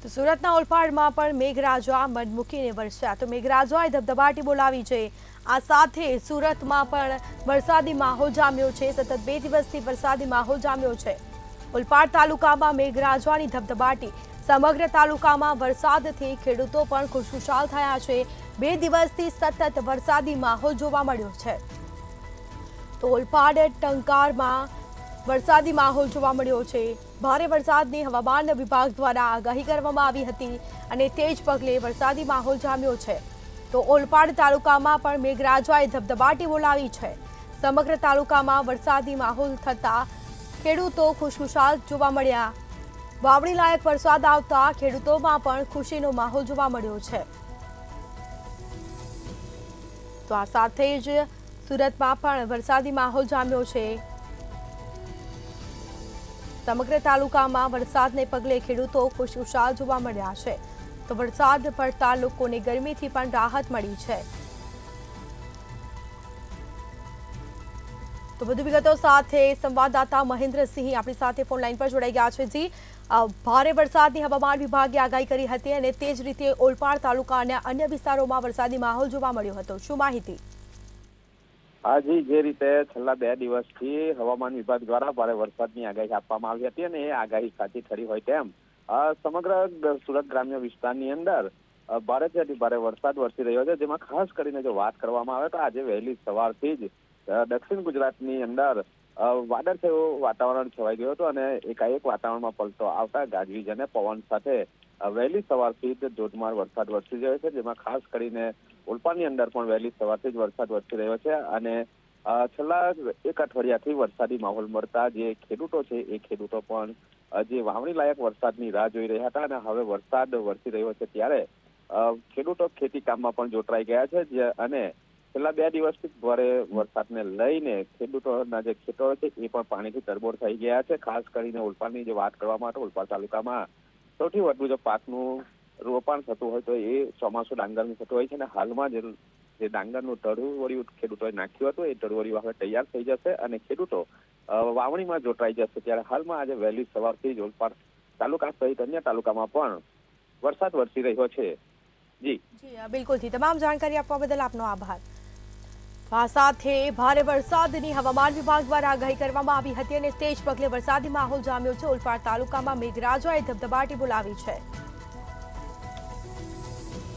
તો સુરતના ઓલપાડમાં પણ મેઘરાજા મન મૂકીને વરસ્યા તો મેઘરાજાએ ધબધબાટી બોલાવી છે। આ સાથે સુરતમાં પણ વરસાદી માહોલ જામ્યો છે। સતત 2 દિવસથી વરસાદી માહોલ જામ્યો છે। ઓલપાડ તાલુકામાં મેઘરાજાની ધબધબાટી સમગ્ર તાલુકામાં વરસાદથી ખેડૂતો પણ ખુશખુશાલ થયા છે। 2 દિવસથી સતત વરસાદી માહોલ જોવા મળ્યો છે। તો ઓલપાડ ટંકારમાં વરસાદી માહોલ જોવા મળ્યો છે। ભારે વરસાદની હવામાન વિભાગ દ્વારા આગાહી કરવામાં આવી હતી અને તે જ પગલે વરસાદી માહોલ જામ્યો છે। તો ઓલપાડ તાલુકામાં પણ મેઘરાજાએ ધબધબાટી બોલાવી છે। સમગ્ર તાલુકામાં વરસાદી માહોલ થતા ખેડૂતો ખુશખુશાલ જોવા મળ્યા। વાવણી લાયક વરસાદ આવતા ખેડૂતોમાં પણ ખુશીનો માહોલ જોવા મળ્યો છે। તો આ સાથે જ સુરતમાં પણ વરસાદી માહોલ જામ્યો છે। સમગ્ર તાલુકામાં વરસાદને પગલે ખેડૂતો ખુશખુશાલ જોવા મળ્યા છે। તો વરસાદ પડતા લોકોને ગરમીથી પણ રાહત મળી છે। તો વધુ વિગતો સાથે સંવાદદાતા મહેન્દ્રસિંહ આપણી સાથે ફોન લાઈન પર જોડાઈ ગયા છે। જી, ભારે વરસાદની હવામાન વિભાગે આગાહી કરી હતી અને તે જ રીતે ઓલપાડ તાલુકા અને અન્ય વિસ્તારોમાં વરસાદી માહોલ જોવા મળ્યો હતો, શું માહિતી? હાજી, જે રીતે છેલ્લા 2 દિવસથી હવામાન વિભાગ દ્વારા ભારે વરસાદની આગાહી આપવામાં આવી હતી અને એ આગાહી સાચી ઠરી હોય તેમ સમગ્ર સુરત ગ્રામ્ય વિસ્તારની અંદર ભારેથી અતિ ભારે વરસાદ વરસી રહ્યો છે। જેમાં ખાસ કરીને જો વાત કરવામાં આવે તો આજે વહેલી સવારથી જ દક્ષિણ ગુજરાતની અંદર વાદળછાયું વાતાવરણ છવાઈ ગયું હતું અને એકાએક વાતાવરણમાં પલટો આવતા ગાજવીજ અને પવન સાથે વહેલી સવારથી જ ધોધમાર વરસાદ વરસી રહ્યો છે। જેમાં ખાસ કરીને ઓલપાડની અંદર પણ વહેલી સવારથી જ વરસાદ વરસી રહ્યો છે અને છેલ્લા 1 અઠવાડિયાથી વરસાદી માહોલ મળતા જે ખેડૂતો છે એ ખેડૂતો પણ જે વાવણી લાયક વરસાદની રાહ જોઈ રહ્યા હતા અને હવે વરસાદ વરસી રહ્યો છે ત્યારે ખેડૂતો ખેતી કામમાં પણ જોતરાઈ ગયા છે અને છેલ્લા 2 દિવસથી ભારે વરસાદને લઈને ખેડૂતોના જે ખેતરો છે એ પણ પાણીથી તરબોળ થઈ ગયા છે। ખાસ કરીને ઓલપાડની જે વાત કરવામાં આવે તો ઓલપાડ તાલુકામાં સૌથી વધુ જો પાકનું રોપાણ થતું હોય તો એ ચોમાસું ડાંગરનું થતું હોય છે અને હાલમાં જે ડાંગરનું તરુવરિયું ખેડૂતોએ નાખ્યું હતું એ તરુવરિયું હવે તૈયાર થઈ જશે અને ખેડૂતો વાવણીમાં જોતરાઈ જશે। ત્યારે હાલમાં આજે વહેલી સવારથી જ ઓલપાડ તાલુકા સહિત અન્ય તાલુકામાં પણ વરસાદ વરસી રહ્યો છે। જી બિલકુલથી તમામ જાણકારી આપવા બદલ આપનો આભાર। આ સાથે ભારે વરસાદની હવામાન વિભાગ દ્વારા આગાહી કરવામાં આવી હતી અને તે જ પગલે વરસાદી માહોલ જામ્યો છે। ઓલપાડ તાલુકામાં મેઘરાજાએ ધબધબાટી બોલાવી છે।